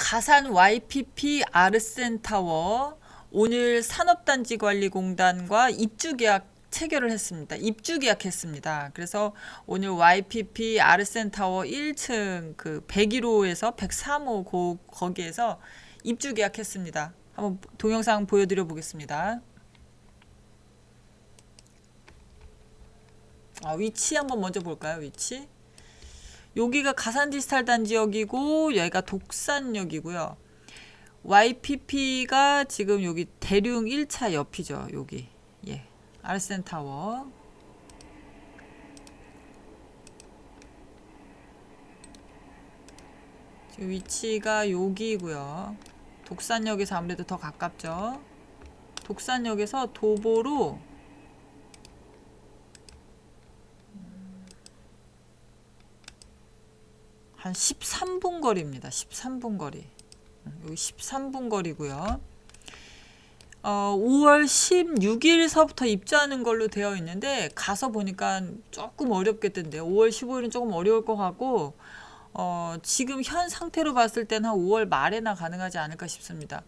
가산 YPP 아르센타워 오늘 산업단지관리공단과 입주계약 체결을 했습니다. 입주계약했습니다. 그래서 오늘 YPP 아르센타워 1층 그 101호에서 103호 거기에서 입주계약했습니다. 한번 동영상 보여드려 보겠습니다. 위치 한번 먼저 볼까요? 위치. 여기가 가산디지털 단지역이고 여기가 독산역이고요. YPP가 지금 여기 대륙 1차 옆이죠. 여기. 예. 아르센타워. 지금 위치가 여기고요. 독산역에서 아무래도 더 가깝죠. 독산역에서 도보로 한 13분 거리입니다. 13분 거리. 여기 13분 거리고요. 5월 16일서부터 입주하는 걸로 되어 있는데 가서 보니까 조금 어렵겠던데요. 5월 15일은 조금 어려울 것 같고 지금 현 상태로 봤을 때는 한 5월 말에나 가능하지 않을까 싶습니다.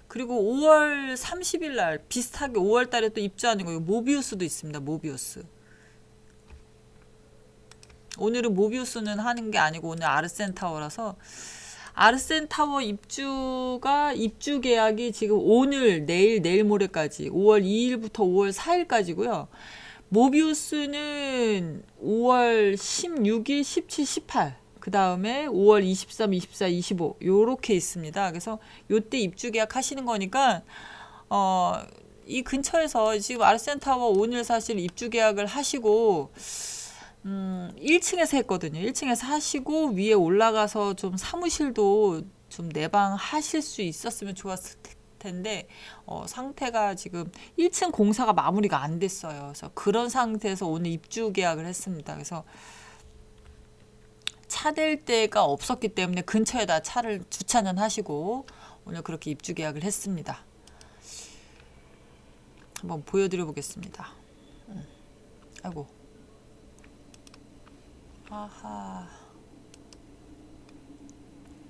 그리고 5월 30일 날 비슷하게 5월 달에 또 입주하는 거예요. 모비우스도 있습니다. 모비우스. 오늘은 모비우스는 하는 게 아니고 오늘 아르센타워라서 아르센타워 입주 계약이 지금 오늘 내일 모레까지 5월 2일부터 5월 4일까지고요. 모비우스는 5월 16일, 17, 18 그 다음에 5월 23, 24, 25 요렇게 있습니다. 그래서 요때 입주 계약 하시는 거니까 이 근처에서 지금 아르센타워 오늘 사실 입주 계약을 하시고 1층에서 했거든요. 1층에서 하시고 위에 올라가서 좀 사무실도 좀 내방하실 수 있었으면 좋았을 텐데 상태가 지금 1층 공사가 마무리가 안 됐어요. 그래서 그런 상태에서 오늘 입주 계약을 했습니다. 그래서 차 댈 데가 없었기 때문에 근처에다 차를 주차는 하시고 오늘 그렇게 입주 계약을 했습니다. 한번 보여드려 보겠습니다. 아이고. 아하.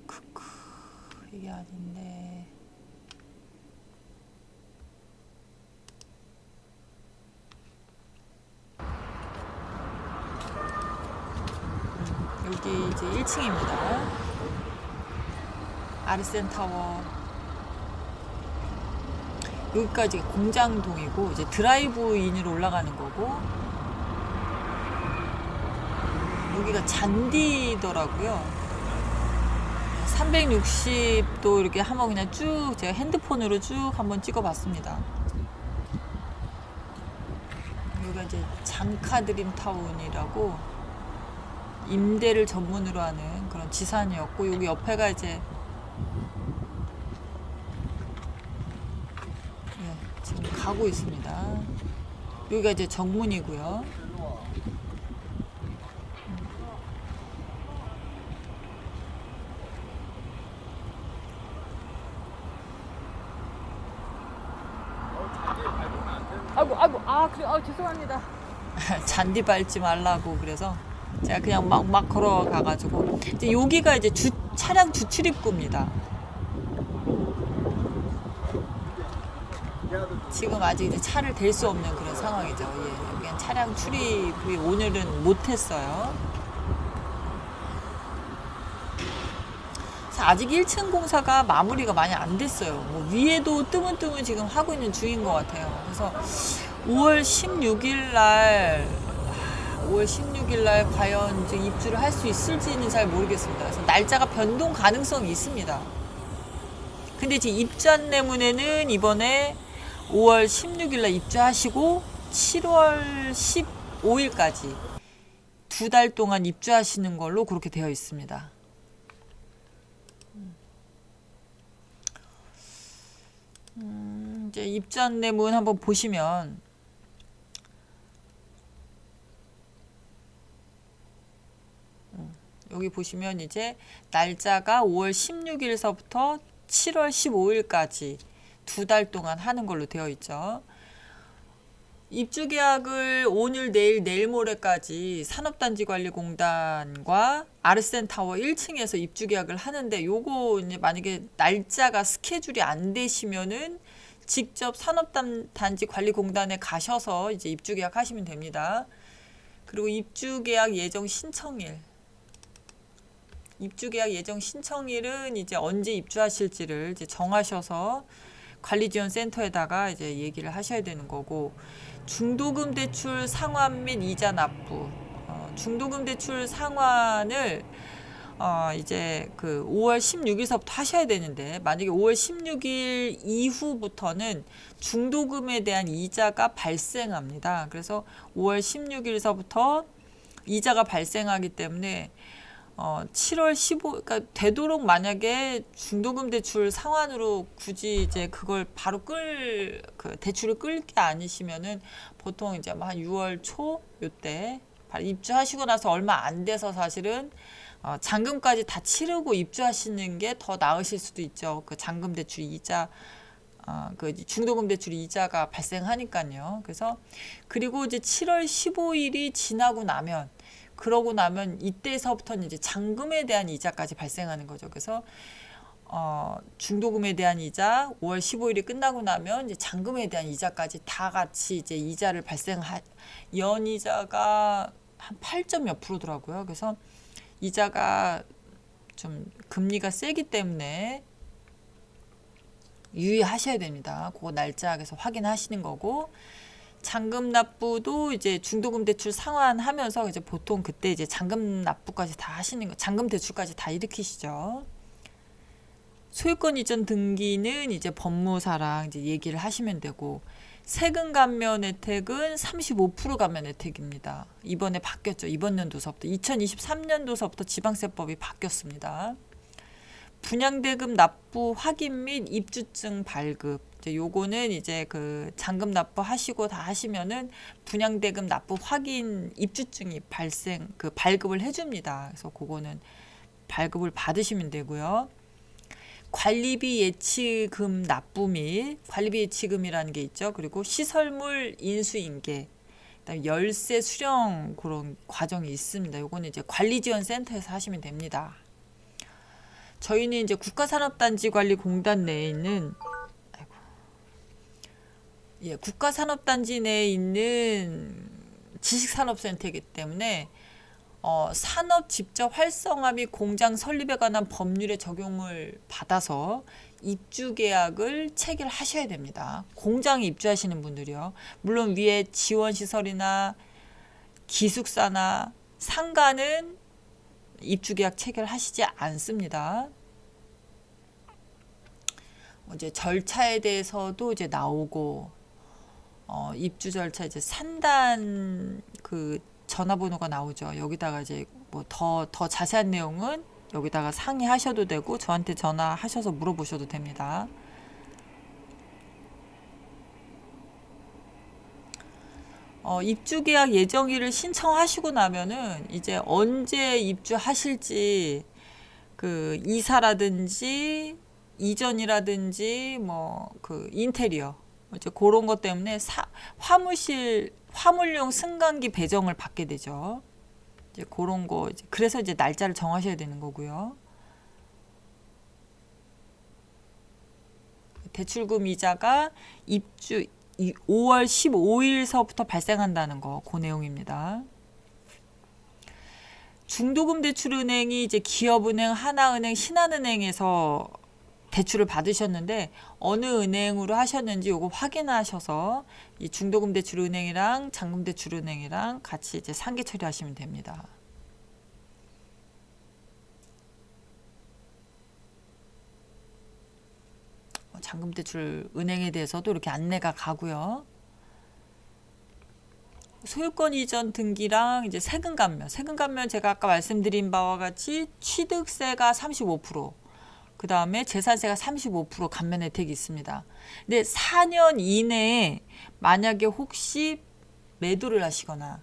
크크. 이게 아닌데. 여기 이제 1층입니다. 아르센타워. 여기까지 공장동이고 이제 드라이브인으로 올라가는 거고 여기가 잔디더라고요. 360도 이렇게 한번 그냥 쭉 제가 핸드폰으로 쭉 한번 찍어봤습니다. 여기가 이제 장카드림타운이라고 임대를 전문으로 하는 그런 지산이었고 여기 옆에가 이제 지금 가고 있습니다. 여기가 이제 정문이고요. 그래, 죄송합니다. 잔디 밟지 말라고 그래서 제가 그냥 막 걸어가가지고 이제 여기가 이제 차량 주출입구입니다. 지금 아직 이제 차를 댈 수 없는 그런 상황이죠. 예, 여기는 차량 출입이 오늘은 못했어요. 아직 1층 공사가 마무리가 많이 안 됐어요. 뭐 위에도 뜨문뜨문 지금 하고 있는 중인 것 같아요. 그래서 5월 16일 날 과연 이제 입주를 할 수 있을지는 잘 모르겠습니다. 그래서 날짜가 변동 가능성이 있습니다. 근데 지금 입주 안내문에는 이번에 5월 16일 날 입주하시고 7월 15일까지 2달 동안 입주하시는 걸로 그렇게 되어 있습니다. 이제 입주 안내문 한번 보시면 여기 보시면 이제 날짜가 5월 16일서부터 7월 15일까지 2달 동안 하는 걸로 되어 있죠. 입주 계약을 오늘 내일 모레까지 산업단지관리공단과 아르센타워 1층에서 입주 계약을 하는데, 요거 이제 만약에 날짜가 스케줄이 안 되시면은 직접 산업단지관리공단에 가셔서 이제 입주 계약 하시면 됩니다. 그리고 입주 계약 예정 신청일. 입주 계약 예정 신청일은 이제 언제 입주하실지를 이제 정하셔서 관리지원센터에다가 이제 얘기를 하셔야 되는 거고, 중도금 대출 상환 및 이자 납부. 중도금 대출 상환을 이제 그 5월 16일서부터 하셔야 되는데, 만약에 5월 16일 이후부터는 중도금에 대한 이자가 발생합니다. 그래서 5월 16일서부터 이자가 발생하기 때문에 7월 15, 그러니까 되도록 만약에 중도금 대출 상환으로 굳이 이제 그걸 바로 그 대출을 끌 게 아니시면은 보통 이제 한 6월 초 요때 입주하시고 나서 얼마 안 돼서 사실은 잔금까지 다 치르고 입주하시는 게 더 나으실 수도 있죠. 그 잔금 대출 이자, 그 중도금 대출 이자가 발생하니까요. 그래서 그리고 이제 7월 15일이 지나고 나면, 그러고 나면 이때서부터는 이제 잔금에 대한 이자까지 발생하는 거죠. 그래서 중도금에 대한 이자 5월 15일이 끝나고 나면 이제 잔금에 대한 이자까지 다 같이 이제 이자를 연이자가 한 8점 몇 프로더라고요. 그래서 이자가 좀 금리가 세기 때문에 유의하셔야 됩니다. 그거 날짜에서 확인하시는 거고, 잔금 납부도 이제 중도금 대출 상환하면서 이제 보통 그때 이제 잔금 납부까지 다 하시는 거, 잔금 대출까지 다 일으키시죠. 소유권 이전 등기는 이제 법무사랑 이제 얘기를 하시면 되고, 세금 감면 혜택은 35% 감면 혜택입니다. 이번에 바뀌었죠. 이번 연도서부터 2023년도서부터 지방세법이 바뀌었습니다. 분양대금 납부 확인 및 입주증 발급. 요거는 이제 그 잔금 납부 하시고 다 하시면은 분양대금 납부 확인 입주증이 발급을 해줍니다. 그래서 그거는 발급을 받으시면 되고요. 관리비 예치금 납부 및 관리비 예치금이라는 게 있죠. 그리고 시설물 인수인계, 그다음에 열세 수령 그런 과정이 있습니다. 요거는 이제 관리지원센터에서 하시면 됩니다. 저희는 이제 국가산업단지관리공단 내에 있는 국가산업단지 내에 있는 지식산업센터이기 때문에 산업 직접 활성화 및 공장 설립에 관한 법률의 적용을 받아서 입주 계약을 체결하셔야 됩니다. 공장에 입주하시는 분들이요. 물론 위에 지원시설이나 기숙사나 상가는 입주 계약 체결하시지 않습니다. 이제 절차에 대해서도 이제 나오고, 입주 절차 이제 산단 그 전화번호가 나오죠. 여기다가 이제 뭐 더 자세한 내용은 여기다가 상의하셔도 되고, 저한테 전화하셔서 물어보셔도 됩니다. 입주 계약 예정일을 신청하시고 나면은 이제 언제 입주하실지, 그 이사라든지 이전이라든지 뭐 그 인테리어 이제 그런 것 때문에 화물용 승강기 배정을 받게 되죠. 이제 그런 거 그래서 이제 날짜를 정하셔야 되는 거고요. 대출금 이자가 입주 5월 15일서부터 발생한다는 거, 그 내용입니다. 중도금 대출은행이 이제 기업은행, 하나은행, 신한은행에서 대출을 받으셨는데 어느 은행으로 하셨는지 요거 확인하셔서 이 중도금 대출은행이랑 잔금 대출은행이랑 같이 이제 상계 처리하시면 됩니다. 잔금 대출 은행에 대해서도 이렇게 안내가 가고요. 소유권 이전 등기랑 이제 세금 감면 제가 아까 말씀드린 바와 같이 취득세가 35%, 그 다음에 재산세가 35% 감면 혜택이 있습니다. 근데 4년 이내에 만약에 혹시 매도를 하시거나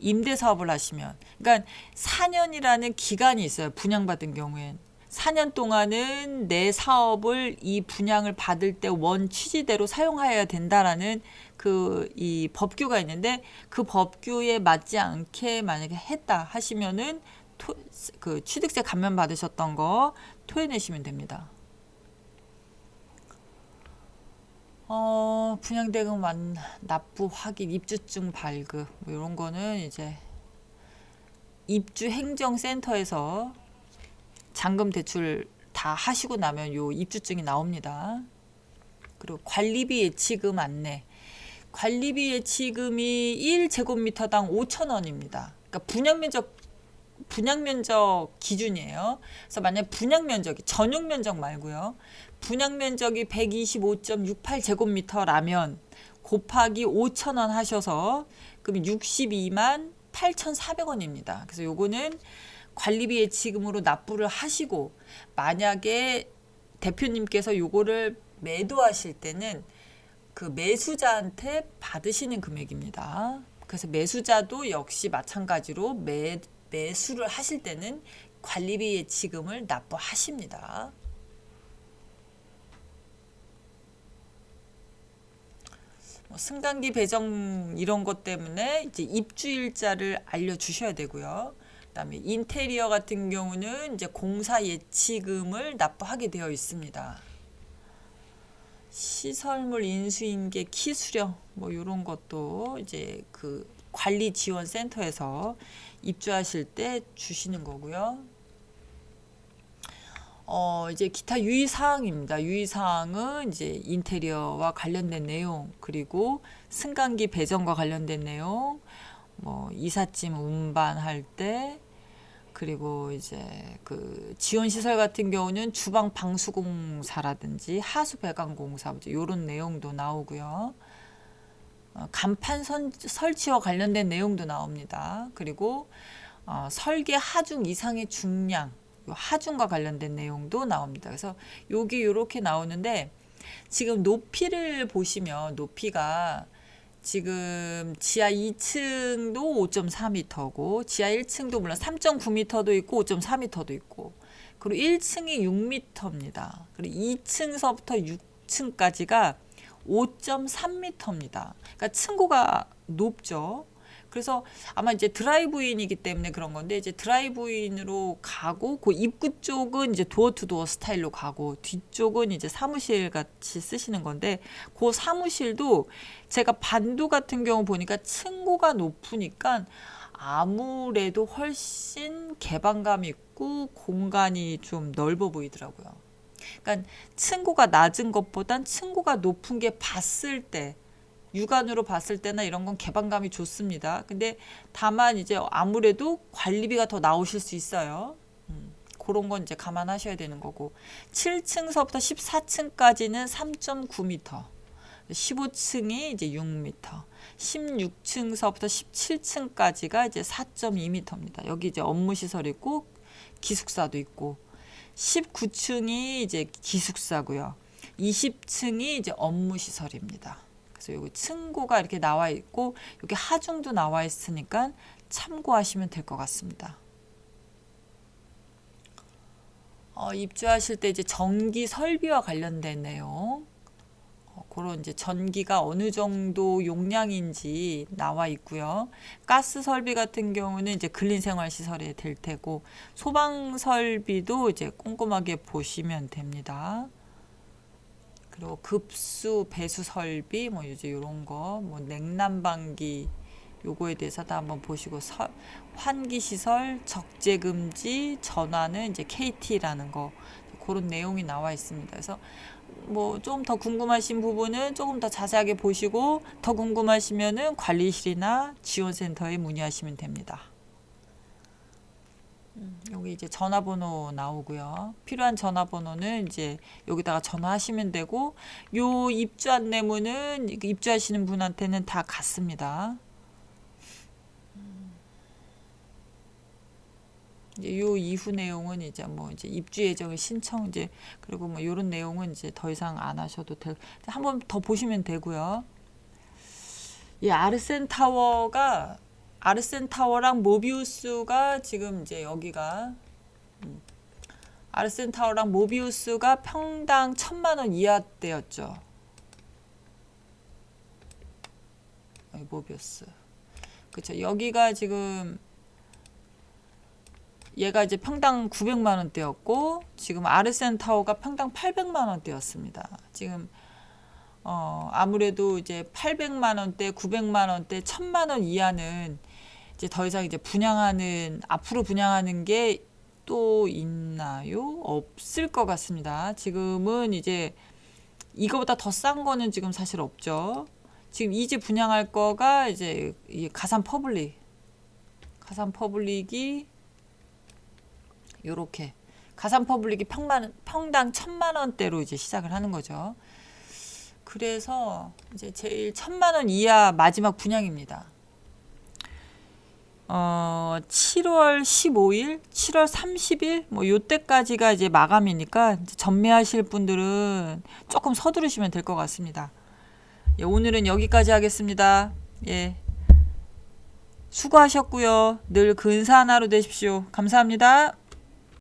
임대사업을 하시면, 그러니까 4년이라는 기간이 있어요. 분양받은 경우엔 4년 동안은 내 사업을 이 분양을 받을 때 원 취지대로 사용해야 된다라는 이 법규가 있는데 그 법규에 맞지 않게 만약에 했다 하시면은 그 취득세 감면 받으셨던 거 토해내시면 됩니다. 분양대금 납부 확인, 입주증 발급 뭐 이런 거는 이제 입주행정센터에서 잔금 대출 다 하시고 나면 요 입주증이 나옵니다. 그리고 관리비 예치금 안내. 관리비 예치금이 1제곱미터당 5,000원입니다. 그러니까 분양면적 기준이에요. 그래서 만약 분양면적이 전용면적 말고요. 분양면적이 125.68제곱미터라면 곱하기 5,000원 하셔서 그럼 62만 8,400원입니다. 그래서 요거는 관리비 예치금으로 납부를 하시고 만약에 대표님께서 요거를 매도하실 때는 그 매수자한테 받으시는 금액입니다. 그래서 매수자도 역시 마찬가지로 매수를 하실 때는 관리비 예치금을 납부하십니다. 승강기 배정 이런 것 때문에 이제 입주일자를 알려주셔야 되고요. 그다음에 인테리어 같은 경우는 이제 공사 예치금을 납부하게 되어 있습니다. 시설물 인수인계 키 수령 뭐 이런 것도 이제 그 관리 지원 센터에서 입주하실 때 주시는 거고요. 이제 기타 유의사항입니다. 유의사항은 이제 인테리어와 관련된 내용, 그리고 승강기 배정과 관련된 내용, 뭐 이삿짐 운반할 때, 그리고 이제 그 지원시설 같은 경우는 주방 방수공사라든지 하수 배관공사 이런 내용도 나오고요. 간판 설치와 관련된 내용도 나옵니다. 그리고 설계 하중 이상의 중량, 하중과 관련된 내용도 나옵니다. 그래서 여기 이렇게 나오는데 지금 높이를 보시면 높이가 지금 지하 2층도 5.4m고 지하 1층도 물론 3.9m도 있고 5.4m도 있고 그리고 1층이 6m입니다. 그리고 2층서부터 6층까지가 5.3m입니다. 그러니까 층고가 높죠. 그래서 아마 이제 드라이브인이기 때문에 그런 건데 이제 드라이브인으로 가고 그 입구 쪽은 이제 도어 투 도어 스타일로 가고 뒤쪽은 이제 사무실 같이 쓰시는 건데 그 사무실도 제가 반도 같은 경우 보니까 층고가 높으니까 아무래도 훨씬 개방감 있고 공간이 좀 넓어 보이더라고요. 그러니까 층고가 낮은 것보단 층고가 높은 게 봤을 때 육안으로 봤을 때나 이런 건 개방감이 좋습니다. 근데 다만 이제 아무래도 관리비가 더 나오실 수 있어요. 그런 건 이제 감안하셔야 되는 거고 7층서부터 14층까지는 3.9m 15층이 이제 6m 16층서부터 17층까지가 이제 4.2m입니다. 여기 이제 업무시설 있고 기숙사도 있고 19층이 이제 기숙사고요. 20층이 이제 업무시설입니다. 그래서 여기 층고가 이렇게 나와 있고 여기 하중도 나와 있으니까 참고하시면 될 것 같습니다. 입주하실 때 이제 전기 설비와 관련된 내용, 그런 이제 전기가 어느 정도 용량인지 나와 있고요. 가스 설비 같은 경우는 이제 근린생활시설에 될 테고 소방 설비도 이제 꼼꼼하게 보시면 됩니다. 그리고 급수 배수 설비 뭐 이제 이런 거 뭐 냉난방기 요거에 대해서 다 한번 보시고 환기 시설 적재 금지 전화는 이제 KT라는 거 그런 내용이 나와 있습니다. 그래서 뭐 좀 더 궁금하신 부분은 조금 더 자세하게 보시고 더 궁금하시면은 관리실이나 지원센터에 문의하시면 됩니다. 여기 이제 전화번호 나오고요. 필요한 전화번호는 이제 여기다가 전화하시면 되고 요 입주 안내문은 입주하시는 분한테는 다 갔습니다. 이제 요 이후 내용은 이제 뭐 이제 입주 예정의 신청 이제 그리고 뭐 요런 내용은 이제 더 이상 안 하셔도 될 한번 더 보시면 되고요. 이 아르센 타워랑 모비우스가 지금 이제 여기가 아르센 타워랑 모비우스가 평당 1,000만 원 이하대였죠. 모비어스. 그쵸. 여기가 지금 얘가 이제 평당 900만 원대였고 지금 아르센 타워가 평당 800만 원대였습니다. 지금 아무래도 이제 800만 원대, 900만 원대, 1000만 원 이하는 이제 더 이상 이제 앞으로 분양하는 게 또 있나요? 없을 것 같습니다. 지금은 이제 이거보다 더 싼 거는 지금 사실 없죠. 지금 이제 분양할 거가 이제 이 가산 퍼블릭이 요렇게 가산 퍼블릭이 평당 1000만 원대로 이제 시작을 하는 거죠. 그래서 이제 제일 1000만 원 이하 마지막 분양입니다. 7월 15일, 7월 30일 뭐 요때까지가 이제 마감이니까 이제 전매하실 분들은 조금 서두르시면 될 것 같습니다. 예, 오늘은 여기까지 하겠습니다. 예. 수고하셨고요. 늘 근사한 하루 되십시오. 감사합니다.